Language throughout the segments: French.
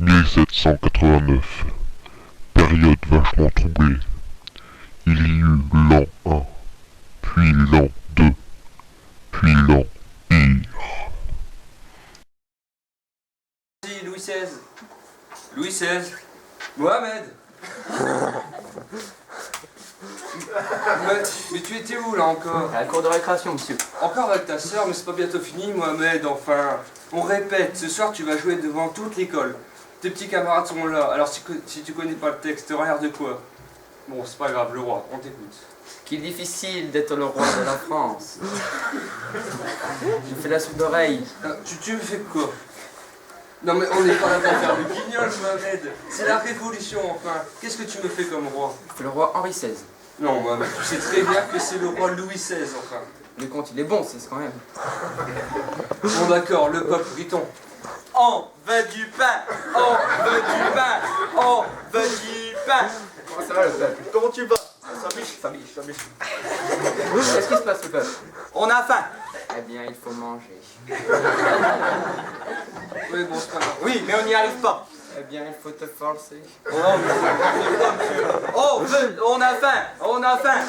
1789. Période vachement troublée. Il y eut l'an 1, puis l'an 2, puis l'an I. Louis XVI. Louis XVI. Mohamed. Mais tu étais où là encore? À la cour de récréation, monsieur. Encore avec ta sœur, mais c'est pas bientôt fini, Mohamed, enfin. On répète, ce soir tu vas jouer devant toute l'école. Tes petits camarades sont là, alors si tu connais pas le texte, regarde quoi? Bon, c'est pas grave, le roi, on t'écoute. Qu'il est difficile d'être le roi de la France. Je fais la sourde oreille. Tu me fais quoi? Non mais on n'est pas là pour faire du guignol, Mohamed. C'est la révolution, enfin. Qu'est-ce que tu me fais comme roi? Je fais le roi Henri XVI. Non, Mohamed, tu sais très bien que c'est le roi Louis XVI, enfin. Le compte, il est bon, c'est quand même. Bon d'accord, le peuple, dit-on. On veut du pain, on veut du pain, on veut du pain. Comment ça va le peuple? Comment tu vas? Ça biche. Qu'est-ce qui se passe le peuple? On a faim. Eh bien, il faut manger. Oui, bon, c'est pas grave. Oui, mais on n'y arrive pas. Eh bien, il faut te forcer. Oh, on a faim, on a faim.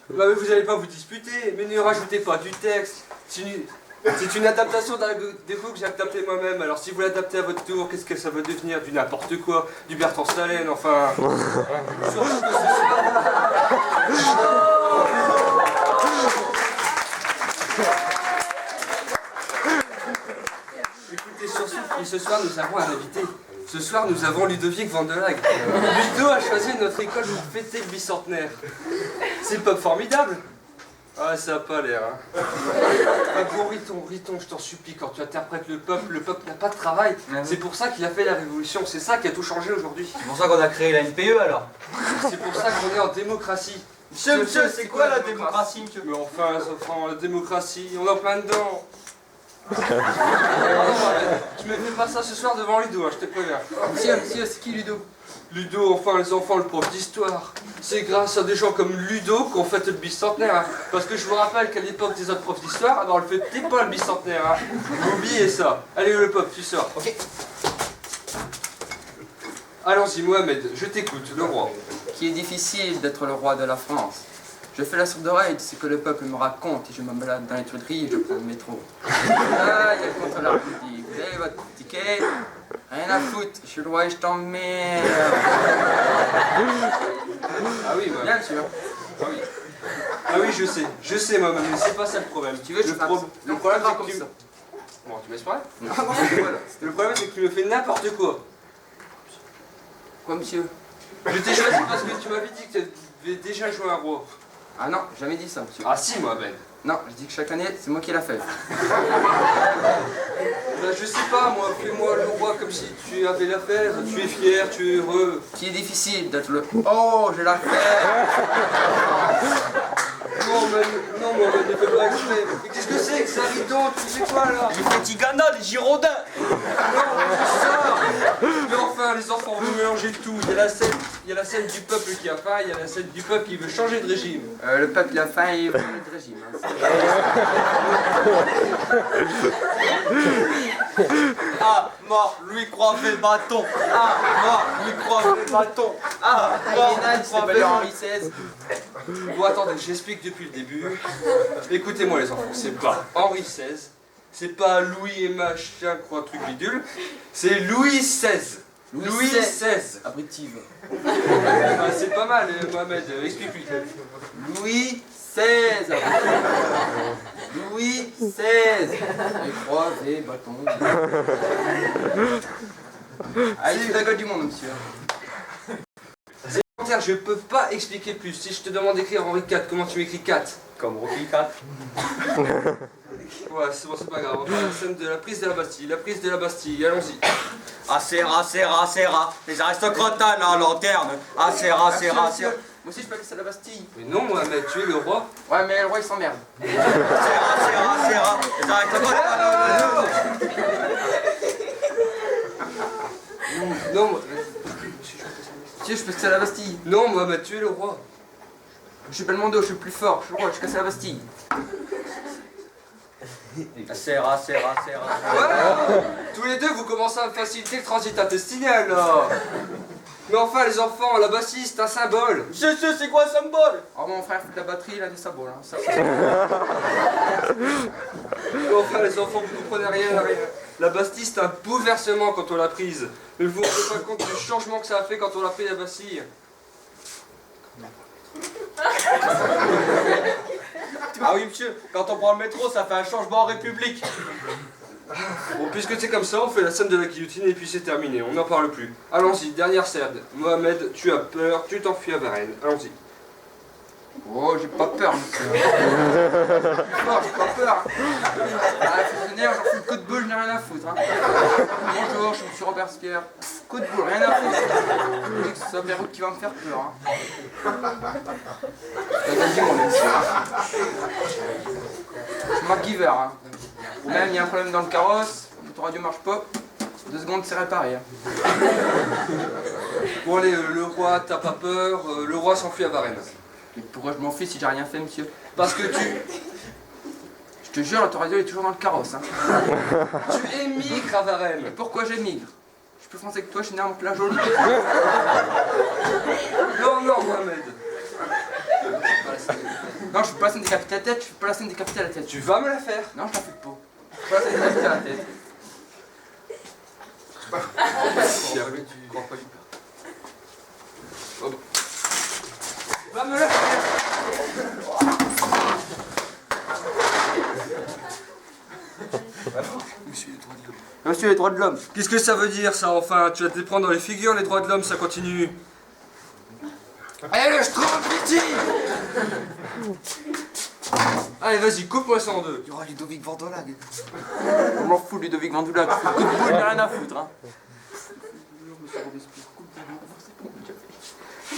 Bah, mais vous n'allez pas vous disputer, mais ne rajoutez pas du texte. C'est une adaptation d'un défaut que j'ai adapté moi-même. Alors si vous l'adaptez à votre tour, qu'est-ce que ça va devenir? Du n'importe quoi, du Bertrand Stalin, enfin. Surtout que Écoutez, surtout que ce soir nous avons un invité. Ce soir nous avons Ludovic Vandelag. Ludo a choisi notre école pour fêter le bicentenaire. C'est pas formidable? Ah, ça a pas l'air, hein. Ah bon, Riton, je t'en supplie, quand tu interprètes le peuple n'a pas de travail. C'est pour ça qu'il a fait la révolution, c'est ça qui a tout changé aujourd'hui. C'est pour ça qu'on a créé la NPE alors. C'est pour ça qu'on est en démocratie. Monsieur, c'est quoi la démocratie, monsieur? Mais enfin, les enfants, la démocratie, on est en plein dedans. Tu me fais pas ça ce soir devant Ludo, hein, je te préviens. Monsieur, c'est qui Ludo? Ludo, enfin les enfants, le prof d'histoire. C'est grâce à des gens comme Ludo qu'on fête le bicentenaire. Hein. Parce que je vous rappelle qu'à l'époque des autres profs d'histoire, alors on le fêtait pas le bicentenaire. Hein. Oubliez ça. Allez le peuple, tu sors. Ok. Allons-y Mohamed, je t'écoute, le roi. Qu'il est difficile d'être le roi de la France. Je fais la sourde oreille de ce que le peuple me raconte et je me balade dans les Tuileries et je prends le métro. Là, il y a le contrôleur qui dit, vous avez votre ticket? Rien à foutre, je suis le roi et je t'emmerde. Ah oui, Mohamed. Bien sûr. Ah oui. Ah oui, je sais Mohamed, mais c'est pas ça le problème. Tu veux, je le, frappe. le problème c'est comme que tu... ça. Bon, tu me laisses parler? Non, voilà. Le problème c'est que tu me fais n'importe quoi. Quoi, monsieur? Je t'ai choisi parce que tu m'avais dit que tu avais déjà joué un roi. Ah non, jamais dit ça, monsieur. Ah si, Mohamed. Non, je dis que chaque année, c'est moi qui l'a fait. Ben, je sais pas, moi, fais-moi le roi comme si tu avais l'affaire, tu es fier, tu es heureux. Qui est difficile d'être le... Oh, j'ai la faire. Non, Mohamed, ne fais pas exprès. Mais qu'est-ce que c'est que ça, Riton? Tu sais quoi, là? Les petits Ghana, les Girondins. Non, c'est ça. Mais enfin, les enfants, vous mélangez tout. Il y a la scène du peuple qui a faim, il y a la scène du peuple qui veut changer de régime. Le peuple a faim et il veut de régime. Hein. Ah, mort, Louis Croivet bâton. Ah, mort, Louis Croivet bâton. Ah, mort, Aliénade, Louis c'est pas le Croivet. Henri XVI. Bon, attendez, j'explique depuis le début. Écoutez-moi, les enfants, c'est pas Henri XVI, c'est pas Louis et machin, quoi, truc bidule, c'est Louis XVI. Louis XVI. Abritive. Ah, c'est pas mal, Mohamed, explique-lui. Louis XVI. Louis XVI. Les croisés, bâton. Allez, c'est la gueule du monde, monsieur. Je peux pas expliquer plus. Si je te demande d'écrire Henri IV, comment tu m'écris 4? Comme Rocky 4. Ouais, c'est bon, c'est pas grave. Enfin, la scène de la prise de la Bastille. La prise de la Bastille, allons-y. Serra, les aristocrates à la lanterne. Serra. Moi aussi, je peux appeler ça la Bastille. Mais non, Mohamed, tu es le roi. Ouais, mais le roi, il s'emmerde. Serra, les aristocrates à la lanterne. Non, Monsieur, je peux casser la Bastille. non, Mohamed, tu es le roi. Je suis Belmondo, je suis plus fort. Je suis le roi, je casse la Bastille. Serra. Voilà. Tous les deux, vous commencez à me faciliter le transit intestinal, là. Mais enfin, les enfants, la bassiste, un symbole. C'est quoi un symbole? Oh, mon frère fait de la batterie, il a des sabots là. Mais enfin, les enfants, vous comprenez rien. La bassiste, un bouleversement quand on l'a prise. Mais vous vous rendez pas compte du changement que ça a fait quand on a pris la bassille. Ah oui, monsieur, quand on prend le métro, ça fait un changement en République. Bon, puisque c'est comme ça, on fait la scène de la guillotine et puis c'est terminé, on n'en parle plus. Allons-y, dernière scène. Mohamed, tu as peur, tu t'enfuis à Varennes. Allons-y. Oh, j'ai pas peur, monsieur. Non, j'ai pas peur. Ah, fonctionnaire, j'en fous le coup de boule, je n'ai rien à foutre. Hein. Bonjour, je suis monsieur Robespierre. Coup de boule, rien à foutre. Je dis que c'est Beyrouth qui va me faire peur. Hein. T'as gagné mon monsieur. C'est MacGyver. Hein. Même il y a un problème dans le carrosse, notre radio marche pas. 2 secondes, c'est réparé. Hein. Bon allez, le roi, t'as pas peur, le roi s'enfuit à Varennes. Mais pourquoi je m'en fiche si j'ai rien fait, monsieur? Parce que Je te jure, l'autoradio est toujours dans le carrosse. Hein. tu émigres à Et Varennes. pourquoi j'émigre? Je suis plus français que toi, je suis né à Montclair-Joly. Non, Mohamed. Non, je suis pas la scène décapitée à la tête, je suis pas la scène décapitée à la tête. Tu vas me la faire. Non, je t'en fous de peau. Je suis pas la scène décapitée à la tête. Tu crois pas du peur. Va me la faire. Monsieur les droits de l'homme. Qu'est-ce que ça veut dire ça enfin? Tu vas te les prendre dans les figures, les droits de l'homme, ça continue. Allez, le Schtroumpfiti. Allez, vas-y, coupe-moi ça en deux. Il y aura Ludovic Vandolag. On m'en fout, Ludovic Vandolag. Coup de boule, j'ai rien à foutre. Hein.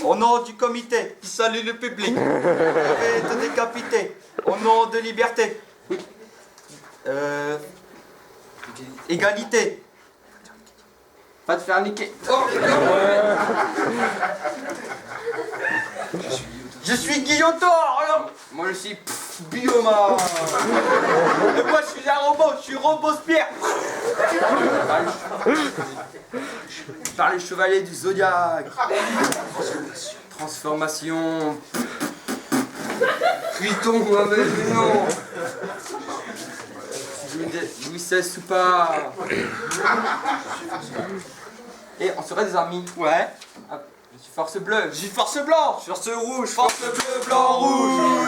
Au nom du comité qui salue le public, je vais te décapiter. Au nom de liberté. Égalité. Va te faire niquer. Oh, Je suis Guillotin, alors. Moi je suis Bioma. Et moi je suis un robot, je suis Robespierre. par les chevaliers du Zodiac. Transformation. Triton, Mohamed, mais non. Louis XVI sous pas. Et on serait des amis. Ouais. Ah, je suis force bleue. J'ai force blanche. Force rouge, Force bleu, blanc, rouge.